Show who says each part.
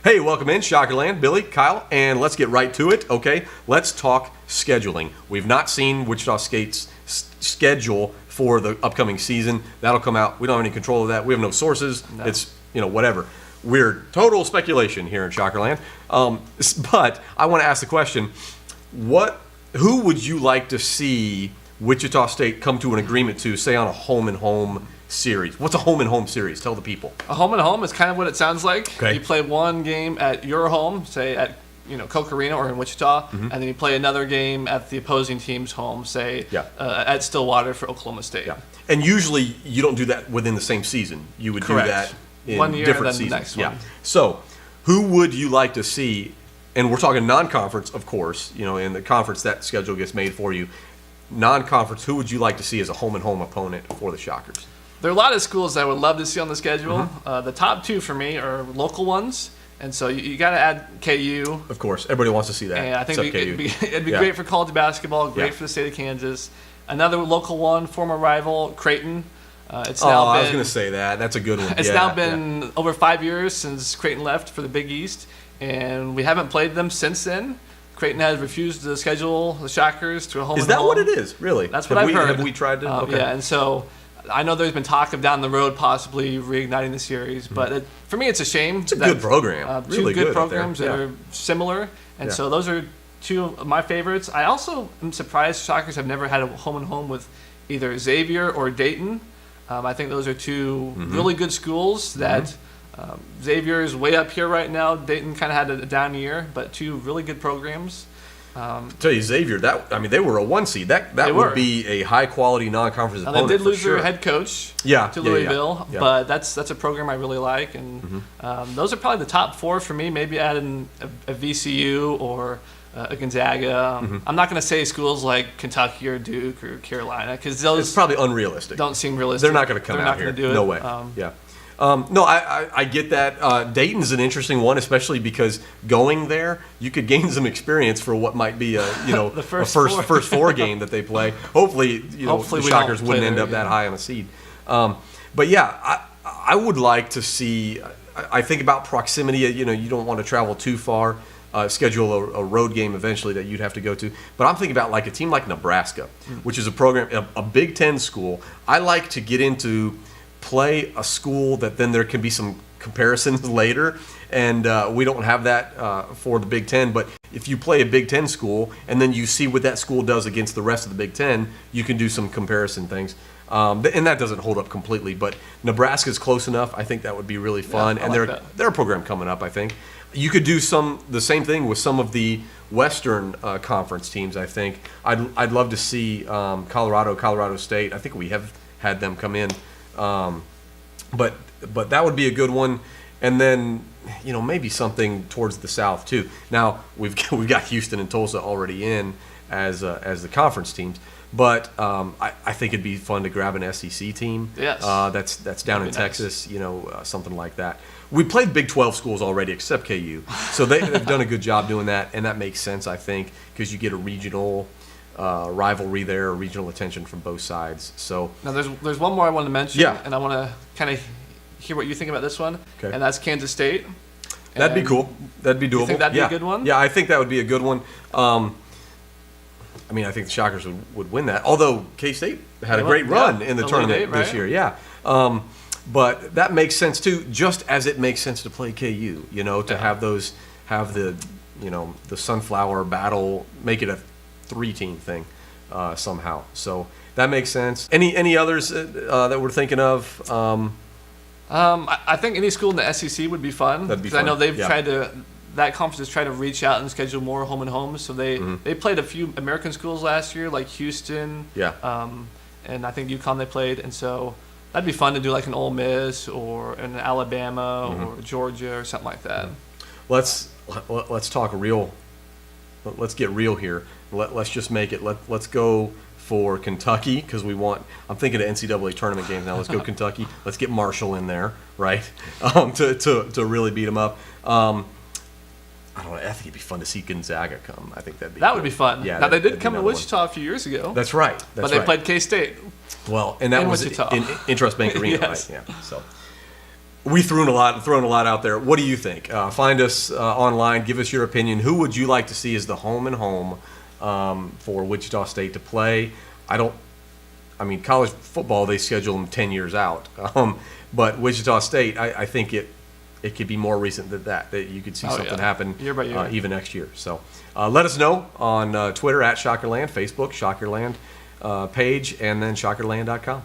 Speaker 1: Hey, welcome in, Shockerland, Billy, Kyle, and let's get right to it, okay? Let's talk scheduling. We've not seen Wichita State's schedule for the upcoming season. That'll come out. We don't have any control of that. We have no sources. No. It's, whatever. We're total speculation here in Shockerland. But I want to ask the question, who would you like to see Wichita State come to an agreement to, say, on a home-and-home series? What's a home-and-home series? Tell the people.
Speaker 2: A home-and-home is kind of what it sounds like.
Speaker 1: Okay.
Speaker 2: You play one game at your home, say at Coke Arena or in Wichita, and then you play another game at the opposing team's home, say at Stillwater for Oklahoma State.
Speaker 1: Yeah. And usually you don't do that within the same season. You would
Speaker 2: Correct.
Speaker 1: do that in
Speaker 2: one year,
Speaker 1: different
Speaker 2: then
Speaker 1: seasons.
Speaker 2: The next one.
Speaker 1: Yeah. So who would you like to see? And we're talking non-conference, of course. In the conference, that schedule gets made for you. Non-conference, who would you like to see as a home-and-home opponent for the Shockers?
Speaker 2: There are a lot of schools I would love to see on the schedule. The top two for me are local ones, and so you got to add KU.
Speaker 1: Of course, everybody wants to see that.
Speaker 2: And I think it'd be
Speaker 1: Yeah.
Speaker 2: great for college basketball, great for the state of Kansas. Another local one, former rival Creighton.
Speaker 1: I was going to say that. That's a good one.
Speaker 2: It's now been over 5 years since Creighton left for the Big East, and we haven't played them since then. Creighton has refused to schedule the Shockers to a home.
Speaker 1: Is that what it is? Really?
Speaker 2: That's what I've heard.
Speaker 1: Have we tried to? Okay.
Speaker 2: Yeah, and so I know there's been talk of down the road possibly reigniting the series, but for me it's a shame.
Speaker 1: It's a good program.
Speaker 2: Really
Speaker 1: good
Speaker 2: programs that are similar, and so those are two of my favorites. I also am surprised Shockers have never had a home-and-home with either Xavier or Dayton. I think those are two really good schools that Xavier is way up here right now. Dayton kind of had a down year, but two really good programs.
Speaker 1: Tell you, Xavier, they were a 1 seed. That would be a high quality non-conference opponent.
Speaker 2: They did lose
Speaker 1: their
Speaker 2: head coach to Louisville, but that's a program I really like, and those are probably the top four for me. Maybe adding a VCU or a Gonzaga. I'm not going to say schools like Kentucky or Duke or Carolina because those
Speaker 1: it's probably unrealistic.
Speaker 2: Don't seem realistic.
Speaker 1: They're not going to come out here.
Speaker 2: Do it.
Speaker 1: No way. No, I get that. Dayton's an interesting one, especially because going there, you could gain some experience for what might be a
Speaker 2: the
Speaker 1: first four game that they play. Hopefully, the Shockers wouldn't end up that high on a seed. But yeah, I would like to see. I think about proximity. You don't want to travel too far. Schedule a road game eventually that you'd have to go to. But I'm thinking about like a team like Nebraska, which is a program, a Big Ten school. I like to get into play a school that then there can be some comparisons later, and we don't have that for the Big Ten. But if you play a Big Ten school and then you see what that school does against the rest of the Big Ten, you can do some comparison things. And that doesn't hold up completely, but Nebraska's close enough. I think that would be really fun, and they're a program coming up. I think you could do the same thing with some of the Western Conference teams. I think I'd love to see Colorado State. I think we have had them come in. But that would be a good one, and then maybe something towards the south too. Now we've got Houston and Tulsa already in as the conference teams, but I think it'd be fun to grab an SEC team.
Speaker 2: Yes.
Speaker 1: That's down in Texas, something like that. We played Big 12 schools already, except KU, so they've done a good job doing that, and that makes sense, I think, because you get a regional rivalry there, regional attention from both sides. So
Speaker 2: now there's one more I want to mention, and I want to kind of hear what you think about this one, and that's Kansas State.
Speaker 1: That'd be cool. That'd be doable.
Speaker 2: You think that'd be a good one?
Speaker 1: Yeah, I think that would be a good one. I think the Shockers would win that. Although K-State had a great run in the tournament this year. Yeah. But that makes sense too, just as it makes sense to play KU, to have the Sunflower battle, make it a 3-team thing somehow. So that makes sense. Any others that we're thinking of?
Speaker 2: I think any school in the SEC would be fun.
Speaker 1: That'd be fun.
Speaker 2: I know they've tried to. That conference has tried to reach out and schedule more home and homes. So they played a few American schools last year, like Houston.
Speaker 1: Yeah.
Speaker 2: And I think UConn they played, and so that'd be fun to do like an Ole Miss or an Alabama or Georgia or something like that.
Speaker 1: Let's talk real. Let's get real here. Let's just make it. Let's go for Kentucky because I'm thinking of NCAA tournament games now. Let's go Kentucky. Let's get Marshall in there, right? To really beat them up. I don't know. I think it'd be fun to see Gonzaga come. I think that would
Speaker 2: be fun.
Speaker 1: Yeah.
Speaker 2: Now they did come to Wichita a few years ago.
Speaker 1: That's right.
Speaker 2: But they played K-State.
Speaker 1: Well, and that was
Speaker 2: Wichita.
Speaker 1: in Intrust Bank Arena,
Speaker 2: yes.
Speaker 1: right? Yeah. So we thrown a lot out there. What do you think? Find us online. Give us your opinion. Who would you like to see as the home and home for Wichita State to play? College football, they schedule them 10 years out. But Wichita State, I think it could be more recent than that you could see something happen
Speaker 2: year by year.
Speaker 1: Even next year. So let us know on Twitter at Shockerland, Facebook, Shockerland page, and then Shockerland.com.